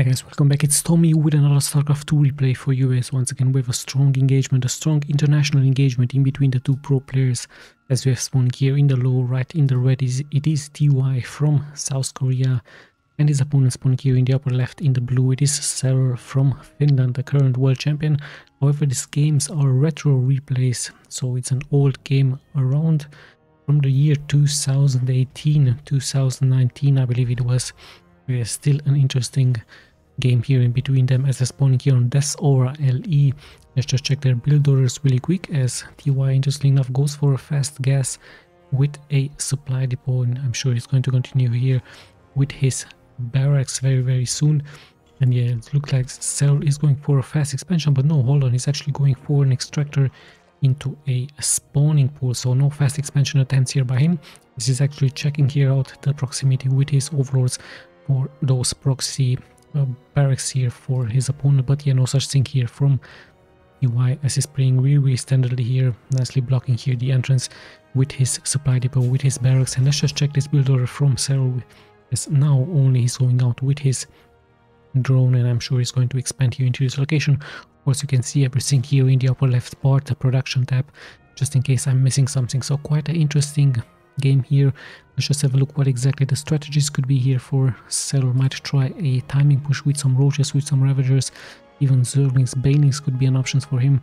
Hi guys, welcome back. It's Tommy with another StarCraft 2 replay for you guys. Once again, we have a strong engagement, a strong international engagement in between the two pro players. As we have spawned here in the low right, in the red, it is TY from South Korea. And his opponent spawned here in the upper left, in the blue, it is SERRAL from Finland, the current world champion. However, these games are retro replays, so it's an old game around from the year 2018, 2019, I believe it was. There's still an interesting game here in between them as they're spawning here on SERRAL. Let's just check their build orders really quick as TY, interestingly enough, goes for a fast gas with a supply depot, and I'm sure he's going to continue here with his barracks very soon. And yeah, it looks like SERRAL is going for a fast expansion, but no, hold on, he's actually going for an extractor into a spawning pool, so no fast expansion attempts here by him. This is actually checking here out the proximity with his overlords for those proxy barracks here for his opponent, but yeah, no such thing here from TY as he's playing really standardly here, nicely blocking here the entrance with his supply depot, with his barracks. And let's just check this build order from SERRAL, as now only he's going out with his drone, and I'm sure he's going to expand here into this location. Of course, you can see everything here in the upper left part, the production tab, just in case I'm missing something. So quite an interesting game here. Let's just have a look what exactly the strategies could be here for SERRAL. Might try a timing push with some roaches, with some ravagers, even zerglings, banelings could be an option for him.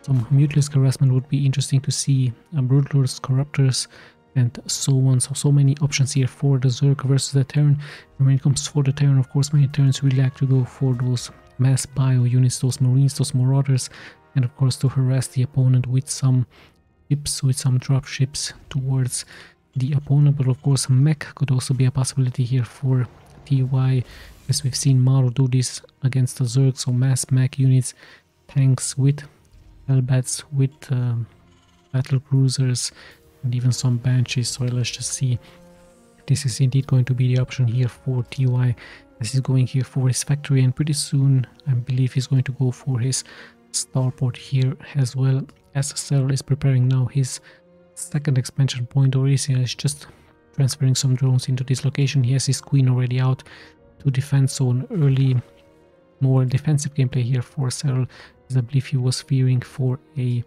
Some mutilous harassment would be interesting to see, broodlords, corruptors, and so on. So many options here for the Zerg versus the Terran. And when it comes for the Terran, of course, many Terrans really like to go for those mass bio units, those marines, those marauders, and of course to harass the opponent with some ships, with some drop ships towards the opponent. But of course, mech could also be a possibility here for TY, as we've seen Maru do this against the Zerg. So mass mech units, tanks with Hellbats, with battle cruisers, and even some banshees. So let's just see. This is indeed going to be the option here for TY, as he's going here for his factory, and pretty soon I believe he's going to go for his starport here as well, as SERRAL is preparing now his second expansion point, or is he just transferring some drones into this location. He has his queen already out to defend, so an early, more defensive gameplay here for SERRAL, as I believe he was fearing for a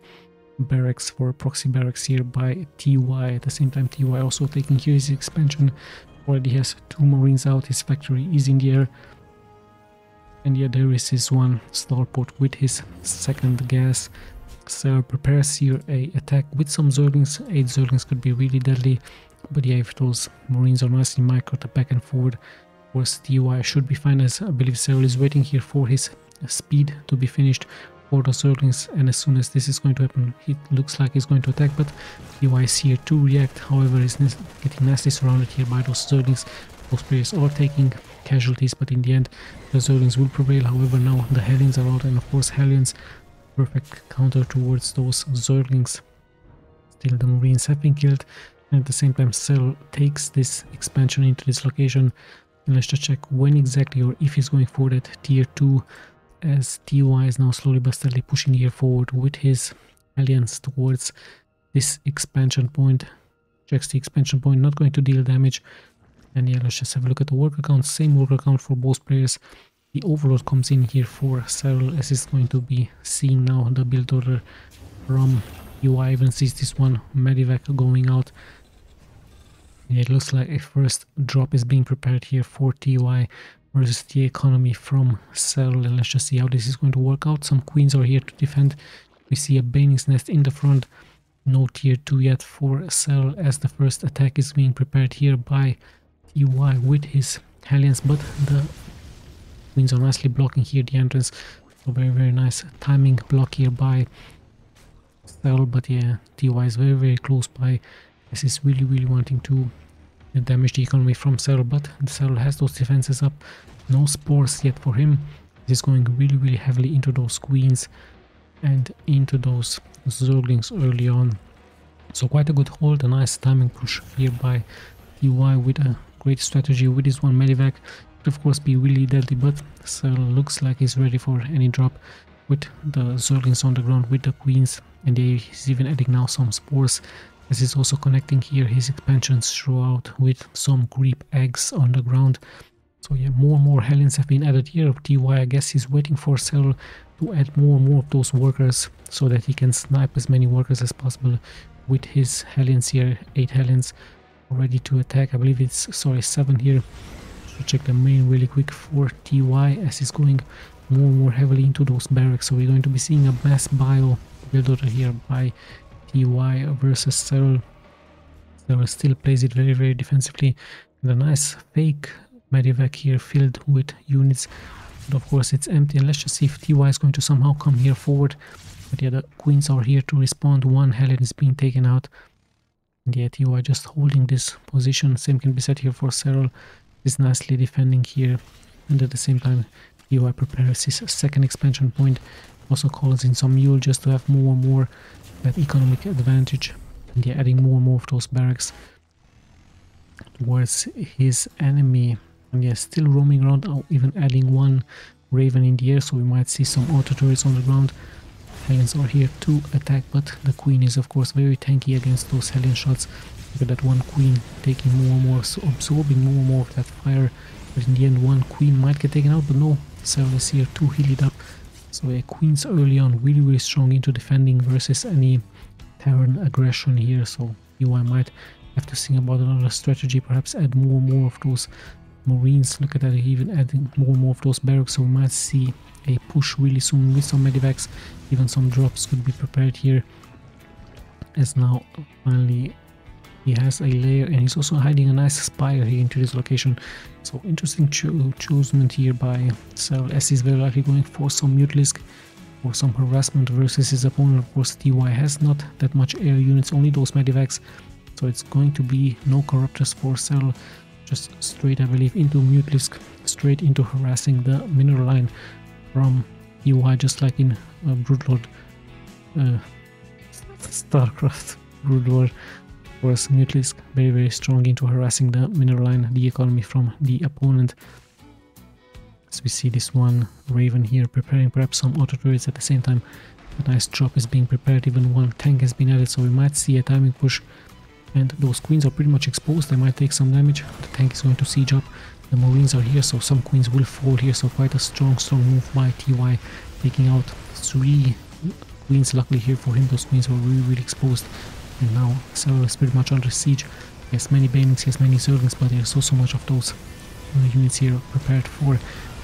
barracks, for a proxy barracks here by TY. At the same time, TY also taking here his expansion, already has 2 marines out, his factory is in the air, and yeah, there is his one starport with his second gas. SERRAL prepares here a attack with some zerglings. 8 zerglings could be really deadly, but yeah, if those marines are nicely microed back and forward, of course TY should be fine, as I believe SERRAL is waiting here for his speed to be finished for the zerglings, and as soon as this is going to happen, it looks like he's going to attack, but TY is here to react. However, he's getting nicely surrounded here by those zerglings. Those players are taking casualties, but in the end the zerglings will prevail. However, now the Hellions are out, and of course Hellions, perfect counter towards those zerglings. Still, the marines have been killed, and at the same time SERRAL takes this expansion into this location. And let's just check when exactly, or if he's going for that tier 2, as TY is now slowly but steadily pushing here forward with his alliance towards this expansion point. Checks the expansion point, not going to deal damage. And yeah, let's just have a look at the worker count. Same worker count for both players. The overlord comes in here for SERRAL, as is going to be seeing now the build order from TY. Even sees this one medivac going out. Yeah, it looks like a first drop is being prepared here for TY versus the economy from SERRAL, and let's just see how this is going to work out. Some queens are here to defend. We see a baneling's nest in the front. No tier 2 yet for SERRAL, as the first attack is being prepared here by TY with his Hellions, but the queens are nicely blocking here the entrance. So very nice timing block here by SERRAL, but yeah, TY is very close by, as he's really wanting to damage the economy from SERRAL, but SERRAL has those defenses up. No spores yet for him. He's going really heavily into those queens and into those zerglings early on. So quite a good hold, a nice timing push here by TY with a great strategy with this one medivac. Could of course be really deadly, but SERRAL looks like he's ready for any drop with the zerglings on the ground with the queens, and he's even adding now some spores, as he's also connecting here his expansions throughout with some creep eggs on the ground. So yeah, more and more Hellions have been added here. TY, I guess he's waiting for SERRAL to add more and more of those workers so that he can snipe as many workers as possible with his Hellions here. 8 Hellions ready to attack. I believe it's, sorry, 7 here. So check the main really quick for TY as he's going more and more heavily into those barracks. So we're going to be seeing a mass bio build order here by TY versus SERRAL. SERRAL still plays it very, very defensively. And a nice fake Medivac here filled with units, but of course it's empty. And let's just see if TY is going to somehow come here forward. But yeah, the queens are here to respond. One Hellion is being taken out, and yeah, TY just holding this position. Same can be said here for SERRAL. Is nicely defending here, and at the same time TY prepares his second expansion point. Also calls in some mule just to have more and more that economic advantage, and yeah, adding more and more of those barracks towards his enemy. And yeah, still roaming around, even adding one Raven in the air, so we might see some auto turrets on the ground. Hellions are here to attack, but the Queen is of course very tanky against those Hellion shots. Look at that one Queen taking more and more, so absorbing more and more of that fire. But in the end, one Queen might get taken out, but no, SERRAL is here to heal it up. So yeah, Queens early on really, really strong into defending versus any Terran aggression here. So UI might have to think about another strategy, perhaps add more and more of those Marines. Look at that, even adding more and more of those barracks, so we might see a push really soon with some medivacs. Even some drops could be prepared here, as now finally he has a layer, and he's also hiding a nice spire here into this location. So interesting choosement here by SERRAL, as he's very likely going for some Mutalisk or some harassment versus his opponent. Of course TY has not that much air units, only those medivacs, so it's going to be no corruptors for SERRAL. Just straight, I believe, into Mutalisk, straight into harassing the mineral line from TY, just like in Broodlord, Starcraft, Broodwar. Of course, Mutalisk very, very strong into harassing the mineral line, the economy from the opponent. As we see this one Raven here preparing perhaps some auto turrets at the same time. A nice drop is being prepared, even one tank has been added, so we might see a timing push. And those Queens are pretty much exposed, they might take some damage. The tank is going to siege up. The Marines are here, so some Queens will fall here, so quite a strong move by TY, taking out 3 Queens. Luckily here for him, those Queens were really, really exposed. And now SERRAL is pretty much under siege. He has many Banelings, he has many Zerglings, but there's so much of those units here prepared for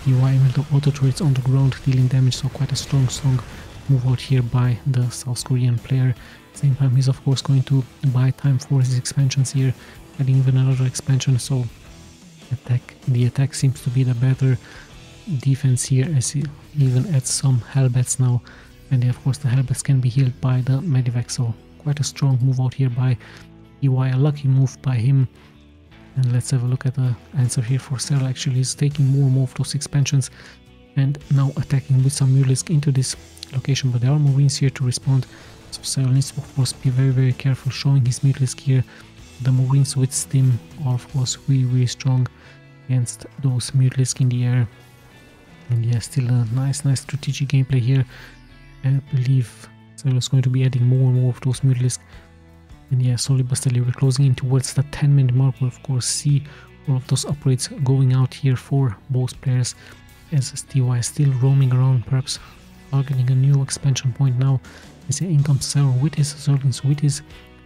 TY. With the auto turrets on the ground dealing damage, so quite a strong move out here by the South Korean player. Same time, he's of course going to buy time for his expansions here, adding even another expansion. So the attack seems to be the better defense here, as he even adds some Hellbats now, and of course the Hellbats can be healed by the Medivac. So quite a strong move out here by TY, a lucky move by him. And let's have a look at the answer here for SERRAL. Actually, he's taking more and more of those expansions and now attacking with some Mutalisk into this location, but there are Marines here to respond. So SERRAL needs to of course be very, very careful showing his Mutalisk here. The Marines with Stim are of course really, really strong against those Mutalisk in the air. And yeah, still a nice strategic gameplay here. I believe SERRAL is going to be adding more and more of those Mutalisk. And yeah, slowly but steadily we're closing in towards the 10-minute mark. We'll of course see all of those upgrades going out here for both players, as TY is still roaming around, perhaps targeting a new expansion point now. As in comes SERRAL with his Zerglings, with his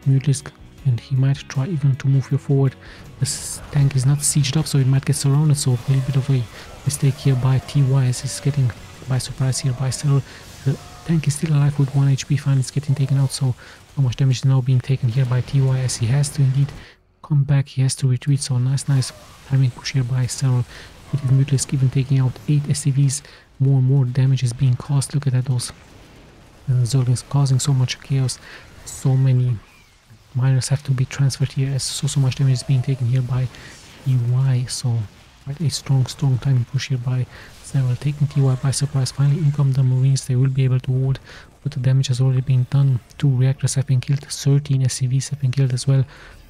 Mutalisk, and he might try even to move here forward. This tank is not sieged up, so it might get surrounded, so a little bit of a mistake here by TY, as he's getting by surprise here by SERRAL. The tank is still alive with 1 HP, finally it's getting taken out, so how much damage is now being taken here by TY, as he has to indeed come back, he has to retreat. So nice timing push here by SERRAL, with his Mutalisk even taking out 8 SCVs. More and more damage is being caused. Look at that, those Zerglings causing so much chaos. So many miners have to be transferred here, as so much damage is being taken here by TY. So quite a strong timing push here by SERRAL, taking TY by surprise. Finally in come the Marines, they will be able to hold, but the damage has already been done. 2 reactors have been killed, 13 SCVs have been killed as well,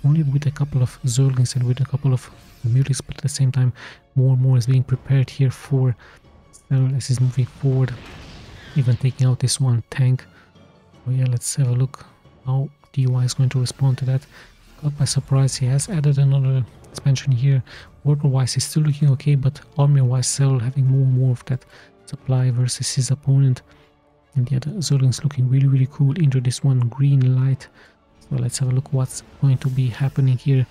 only with a couple of Zerglings and with a couple of Mutalisks, but at the same time more and more is being prepared here for SERRAL as he's moving forward, even taking out this one tank. So yeah, let's have a look how TY is going to respond to that. Caught by surprise, he has added another expansion here. Worker wise is still looking okay, but army wise SERRAL having more and more of that supply versus his opponent. And yeah, the Zerglings looking really cool into this one green light. So let's have a look what's going to be happening here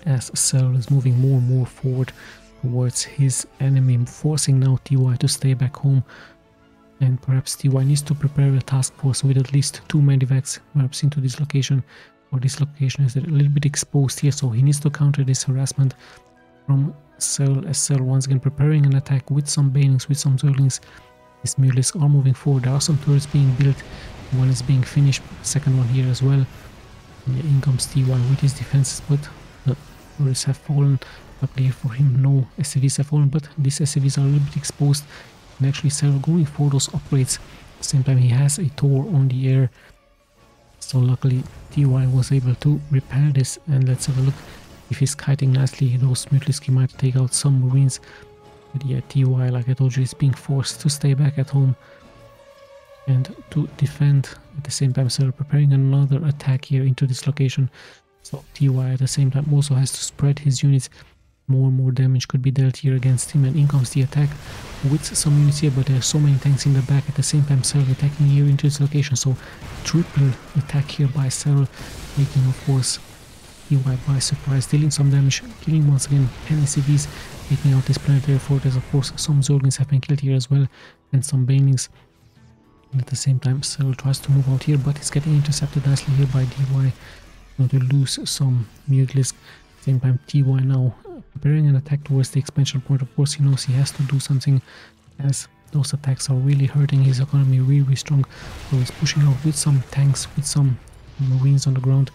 as SERRAL is moving more and more forward towards his enemy, forcing now TY to stay back home. And perhaps TY needs to prepare a task force with at least 2 medivacs perhaps into this location, or this location is a little bit exposed here, so he needs to counter this harassment from SERRAL, as SERRAL once again preparing an attack with some banelings, with some Zerglings. His Mutalisks are moving forward, there are some turrets being built, one is being finished, second one here as well. And yeah, in comes TY with his defenses, but the turrets have fallen. Luckily for him, no SCVs have fallen, but these SCVs are a little bit exposed. And actually SERRAL going for those upgrades. At the same time he has a Tor on the air. So luckily TY was able to repair this, and let's have a look. If he's kiting nicely, those Mutalisks he might take out some Marines. But yeah, TY, like I told you, is being forced to stay back at home and to defend. At the same time SERRAL preparing another attack here into this location. So TY at the same time also has to spread his units. More and more damage could be dealt here against him, and in comes the attack with some units here, but there are so many tanks in the back. At the same time SERRAL attacking here into this location, so triple attack here by SERRAL, making of course TY by surprise, dealing some damage, killing once again 10 SCVs, taking out this planetary fortress. Of course some Zerglings have been killed here as well, and some banelings. And at the same time SERRAL tries to move out here, but it's getting intercepted nicely here by DY, going to lose some Mutalisks. At the same time TY now preparing an attack towards the expansion point. Of course he knows he has to do something, as those attacks are really hurting his economy really strong. So he's pushing out with some tanks, with some Marines on the ground,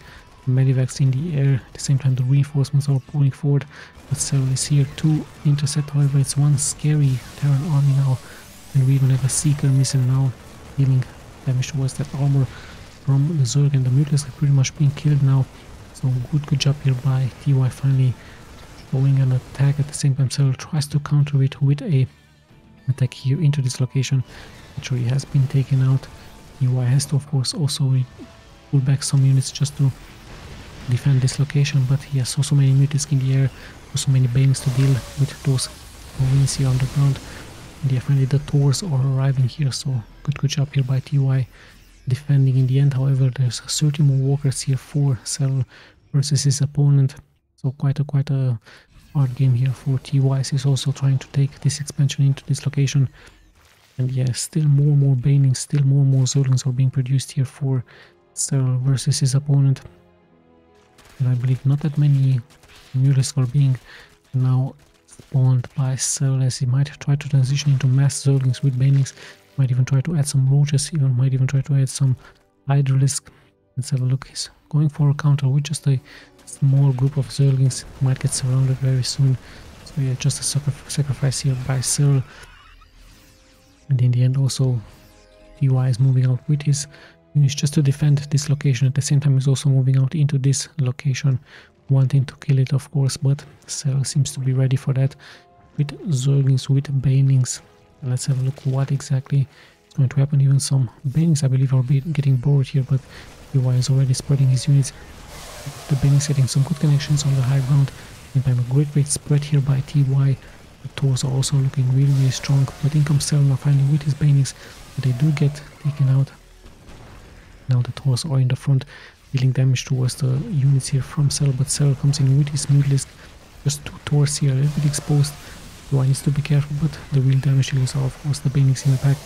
medivacs in the air. At the same time the reinforcements are pulling forward, but SERRAL is here to intercept. However, it's one scary Terran army now, and we even have a Seeker missile now, dealing damage towards that armor from the Zerg, and the Mutalisks are pretty much being killed now. So good job here by TY, finally showing an attack. At the same time SERRAL tries to counter it with a attack here into this location, which already has been taken out. TY has to of course also pull back some units just to defend this location, but he has so many Mutalisks in the air, so many banelings to deal with those Marines here on the ground. And yeah, finally the Tors are arriving here, so good job here by TY defending in the end. However, there's 30 more walkers here for SERRAL versus his opponent, so quite a hard game here for TY. He's also trying to take this expansion into this location, and yeah, still more and more banelings, still more and more Zerglings are being produced here for SERRAL versus his opponent. And I believe not that many Mutalisks are being now spawned by SERRAL, as he might try to transition into mass Zerglings with banelings. Might even try to add some roaches, might even try to add some Hydralisk. Let's have a look. He's going for a counter with just a small group of Zerglings. Might get surrounded very soon. So yeah, just a sacrifice here by SERRAL. And in the end also TY is moving out with his units just to defend this location. At the same time he's also moving out into this location, wanting to kill it of course, but SERRAL seems to be ready for that with Zerglings, with banelings. Let's have a look what exactly is going to happen. Even some banelings I believe are getting bored here, but TY is already spreading his units. The banelings getting some good connections on the high ground. And a great spread here by TY. The Tors are also looking really strong, but in comes SERRAL now finally with his banelings. They do get taken out. Now the Tors are in the front, dealing damage towards the units here from SERRAL, but SERRAL comes in with his Mutalisk. Just 2 Tors here, a little bit exposed. TY needs to be careful, but the real damage dealers are of course the banelings in the back.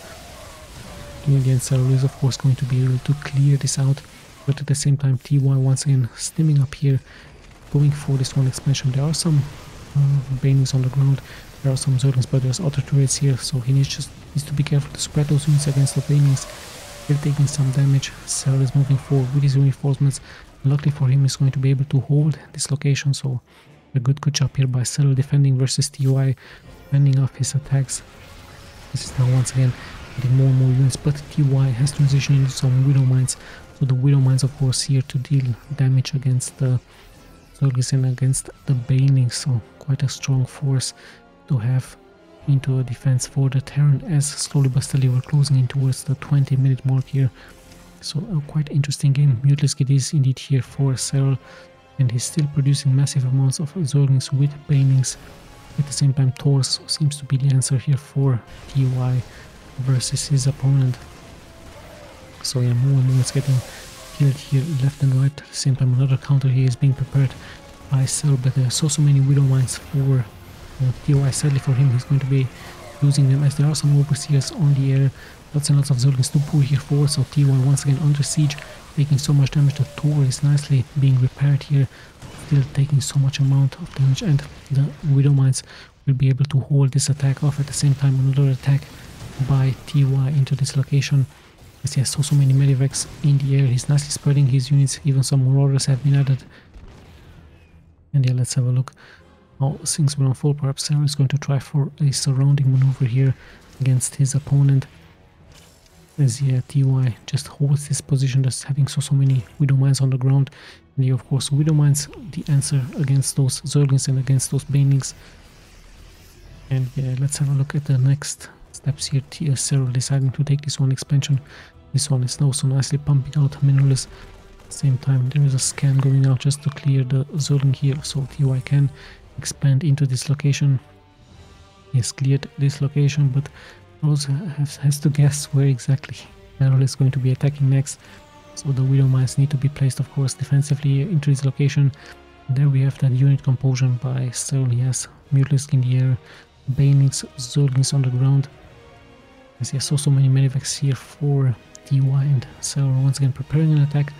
In the end SERRAL is of course going to be able to clear this out, but at the same time TY once again stimming up here, going for this one expansion. There are some banelings on the ground, there are some Zerglings, but there's other turrets here, so he needs to be careful to spread those units against the banelings. They're taking some damage. SERRAL is moving forward with his reinforcements. Luckily for him, he's going to be able to hold this location, so a good job here by SERRAL defending versus TY, fending off his attacks. This is now once again getting more and more units, but TY has transitioned into some Widow Mines, so the Widow Mines of course here to deal damage against the Zerglings and against the banelings, so quite a strong force to have into a defense for the Terran, as slowly but steadily we're closing in towards the 20-minute mark here. So a quite interesting game. Mutalisk it is indeed here for SERRAL, and he's still producing massive amounts of Zerglings with banings. At the same time, Taurus seems to be the answer here for TY versus his opponent. So yeah, more and more is getting killed here left and right. At the same time, another counter here is being prepared by SERRAL, but there are so many Widow Mines for TY. Sadly for him, he's going to be using them as there are some overseers on the air. Lots and lots of Zerglings to pull here forward, so TY once again under siege, taking so much damage. The Tor is nicely being repaired here, still taking so much amount of damage, and the Widow Mines will be able to hold this attack off. At the same time, another attack by TY into this location. As he has so many medivacs in the air, he's nicely spreading his units, even some marauders have been added. And yeah, let's have a look how things will unfold. Perhaps SERRAL is going to try for a surrounding maneuver here against his opponent. As yeah, TY just holds this position, just having so many Widow Mines on the ground. And yeah, of course, Widow Mines the answer against those Zerglings and against those banelings. And yeah, let's have a look at the next steps here. SERRAL deciding to take this one expansion. This one is now so nicely pumping out minerals. At the same time, there is a scan going out just to clear the Zergling here, so TY can expand into this location. He has cleared this location, but also has to guess where exactly SERRAL is going to be attacking next. So the Widow Mines need to be placed, of course, defensively into this location. And there we have that unit composition by SERRAL. He has Mutalisk in the air, banelings, Zerglings on the ground. As he has so many medivacs here for TY, and SERRAL once again preparing an attack.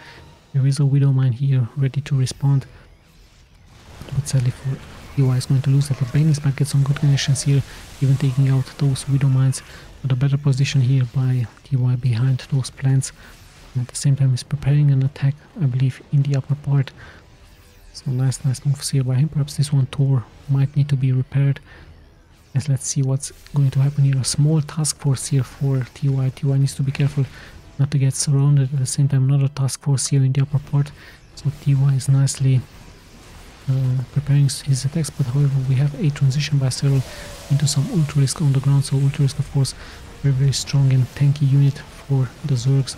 There is a Widow Mine here ready to respond, but sadly for TY is going to lose that. The banelings might get some good connections here, even taking out those Widow Mines, but a better position here by TY behind those plants. And at the same time is preparing an attack, I believe, in the upper part. So nice moves here by him. Perhaps this one Tor might need to be repaired. As let's see what's going to happen here. A small task force here for TY. TY needs to be careful not to get surrounded. At the same time, another task force here in the upper part. So TY is nicely preparing his attacks, but however we have a transition by SERRAL into some Ultralisk on the ground. So Ultralisk, of course, very strong and tanky unit for the Zergs,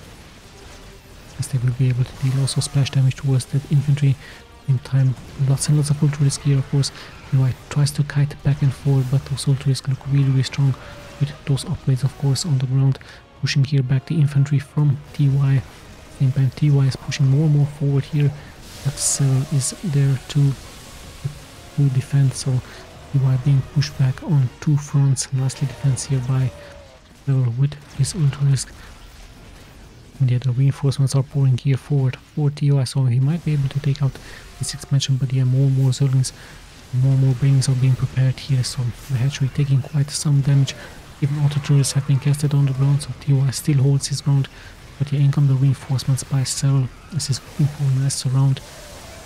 as they will be able to deal also splash damage towards that infantry. In time, lots and lots of Ultralisk here, of course. TY tries to kite back and forth, but those Ultralisk look really strong with those upgrades, of course, on the ground, pushing here back the infantry from TY. At the same time, TY is pushing more and more forward here, but SERRAL is there to defend, so TY being pushed back on two fronts. Nicely defense here by SERRAL with his Ultralisk. And yeah, the reinforcements are pouring here forward for TY, so he might be able to take out this expansion, but yeah, more and more Zerglings, more and more banelings are being prepared here, so the hatchery taking quite some damage. Even auto turrets have been casted on the ground, so TY still holds his ground, but yeah, in come the reinforcements by SERRAL as he's looking for a nice surround.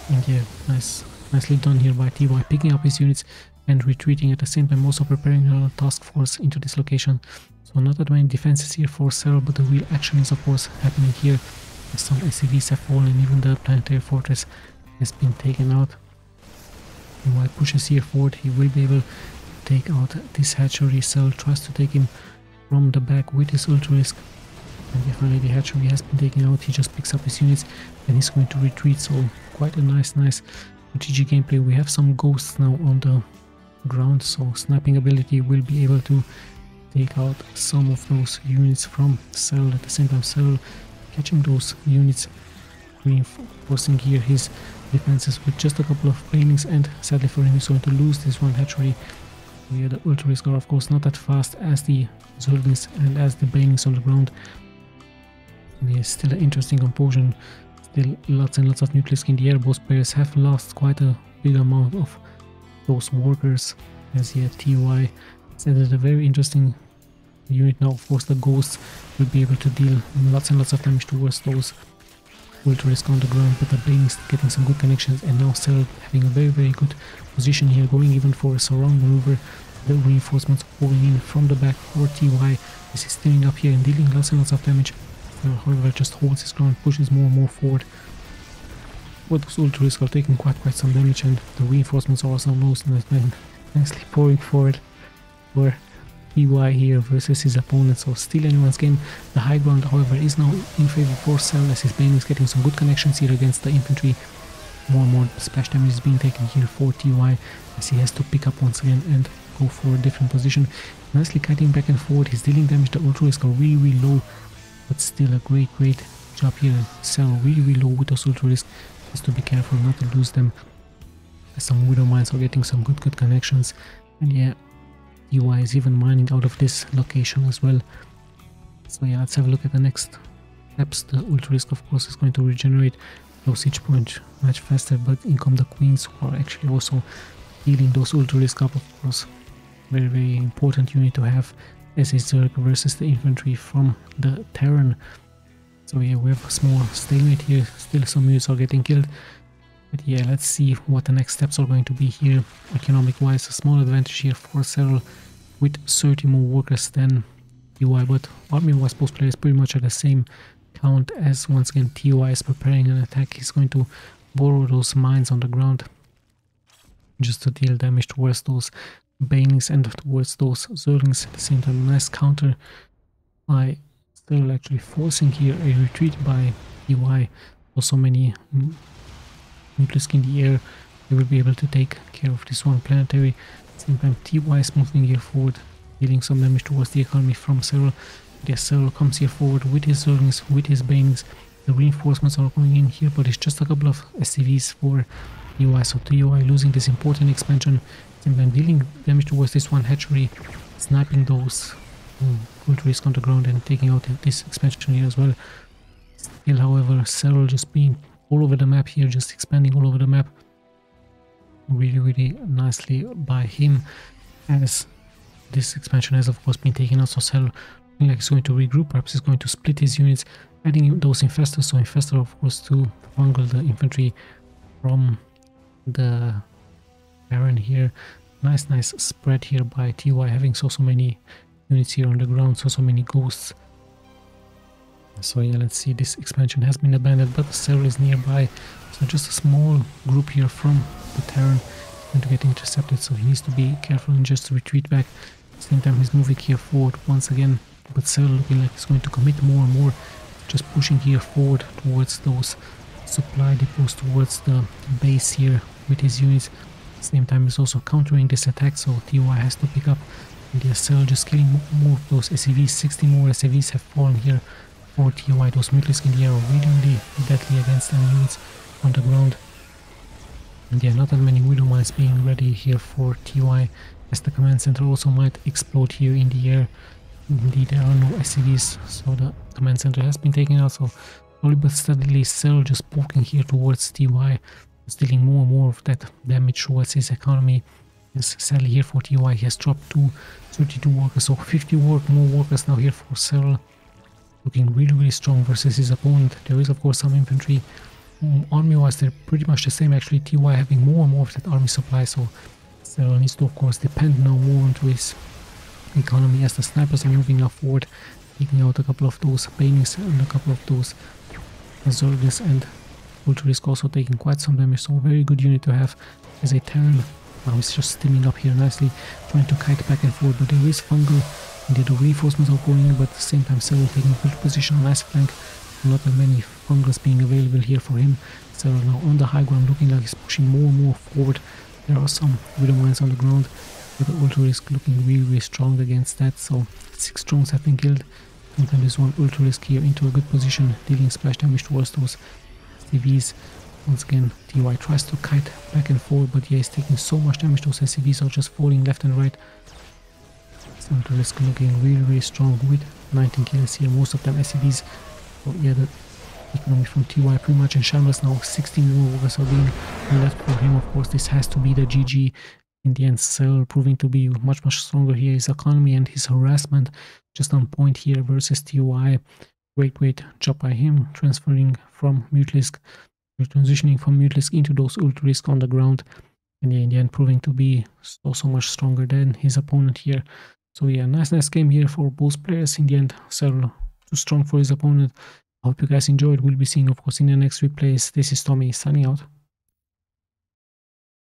And yeah, nicely done here by TY, picking up his units and retreating at the same time, also preparing another task force into this location. So not that many defenses here for SERRAL, but the real action is of course happening here. Some SCVs have fallen, even the planetary fortress has been taken out. TY pushes here forward, he will be able to take out this hatchery. SERRAL tries to take him from the back with his Ultralisk. And yeah, finally the hatchery has been taken out. He just picks up his units and he's going to retreat. So quite a nice strategic gameplay. We have some ghosts now on the ground, so sniping ability will be able to take out some of those units from SERRAL. At the same time, SERRAL catching those units, reinforcing here his defenses with just a couple of banelings, and sadly for him he's going to lose this one hatchery. Yeah, the Ultralisk are of course not that fast as the Zerglings and as the banelings on the ground. And yeah, still an interesting composition, still lots and lots of Mutalisk in the air. Both players have lost quite a big amount of those workers, as yeah, TY said that a very interesting unit now. Of course the ghosts will be able to deal lots and lots of damage towards those Ultralisk on the ground, but the banelings getting some good connections, and now SERRAL having a very good position here, going even for a surround maneuver. The reinforcements pouring in from the back for TY as he's steering up here and dealing lots and lots of damage. However, just holds his ground, pushes more and more forward. But those Ultralisk are taking quite some damage, and the reinforcements are also nicely pouring forward for TY here versus his opponent. So still anyone's game. The high ground, however, is now in favor for SERRAL, as his banelings getting some good connections here against the infantry. more and more splash damage is being taken here for TY, as he has to pick up once again and go for a different position. Nicely kiting back and forward, he's dealing damage. The ultra risks are really low, but still a great job here. SERRAL really low with those ultra risks. Has to be careful not to lose them. Some Widow Mines are getting some good connections, and yeah, TY is even mining out of this location as well. So yeah, let's have a look at the next steps. The ultra risk of course is going to regenerate low siege point much faster, but in come the queens, who are actually also healing those ultra risk up, of course. Very important unit to have as a Zerg versus the infantry from the Terran. So yeah, we have a small stalemate here. Still some units are getting killed. But yeah, let's see what the next steps are going to be here. Economic wise, a small advantage here for SERRAL with 30 more workers than TY, but army wise both players pretty much at the same count, as once again TY is preparing an attack. He's going to borrow those mines on the ground just to deal damage towards those banelings and towards those zerglings. At the same time, nice counter by SERRAL, actually forcing here a retreat by TY. So many Mutalisk in the air, they will be able to take care of this one planetary. At the same time, TY is moving here forward, dealing some damage towards the economy from SERRAL. Yes, SERRAL comes here forward with his zerglings, with his banelings. The reinforcements are going in here, but it's just a couple of SCVs for TY. So TY losing this important expansion. At the same time, dealing damage towards this one hatchery, sniping those ultra risk on the ground and taking out this expansion here as well. Still, however, SERRAL just being all over the map here, just expanding all over the map. Really nicely by him, as this expansion has of course been taken out. So SERRAL looking like he's going to regroup, perhaps he's going to split his units, adding those infestors. So infestor of course to fungal the infantry from the Terran here. Nice spread here by TY, having so many units here on the ground, so many ghosts. So yeah, let's see, this expansion has been abandoned, but SERRAL is nearby. So just a small group here from the Terran going to get intercepted, so he needs to be careful and just retreat back. At the same time, he's moving here forward once again, but SERRAL looking like he's going to commit more and more, just pushing here forward towards those supply depots, towards the base here with his units. At the same time, he's also countering this attack, so TY has to pick up. And yeah, SERRAL just killing more of those SCVs. 60 more SCVs have fallen here for TY. Those Mutalisk in the air are really deadly against enemy units on the ground. And yeah, not that many Widow Mines being ready here for TY, as the command center also might explode here in the air. Indeed, there are no SCVs, so the command center has been taken out. So slowly but steadily, SERRAL just poking here towards TY, dealing more and more of that damage towards his economy. Yes, sadly here for TY, he has dropped to 32 workers, so 50 more workers now here for SERRAL. Looking really strong versus his opponent. There is of course some infantry. Army wise, they're pretty much the same actually. TY having more and more of that army supply, so SERRAL needs to of course depend now more onto his economy, as the snipers are moving now forward, taking out a couple of those banelings and a couple of those zerglings, and ultra risk also taking quite some damage. So very good unit to have as a Terran. Now he's just steaming up here nicely, trying to kite back and forth, but there is fungal. Indeed, the reinforcements are going in, but at the same time SERRAL taking good position on nice flank. Not that many fungals being available here for him. SERRAL now on the high ground, looking like he's pushing more and more forward. There are some Widow Mines on the ground, but the ultra risk looking really strong against that. So 6 drones have been killed. And then there's one ultra risk here into a good position, dealing splash damage towards those SCVs. Once again, TY tries to kite back and forth, but yeah, he's taking so much damage. Those SCVs are just falling left and right. Ultra risk looking really strong with 19 kills here, most of them SCVs. So yeah, the economy from TY pretty much in shambles now. 16 more workers are being left for him. Of course, this has to be the GG. In the end, SERRAL proving to be much stronger here. His economy and his harassment just on point here versus TY. Great job by him, transferring from Mutalisk, transitioning from Mutalisk into those ultra risk on the ground. And yeah, in the end, proving to be so much stronger than his opponent here. So yeah, nice game here for both players. In the end, SERRAL too strong for his opponent. I hope you guys enjoyed. We'll be seeing, of course, in the next replays. This is Tommy signing out.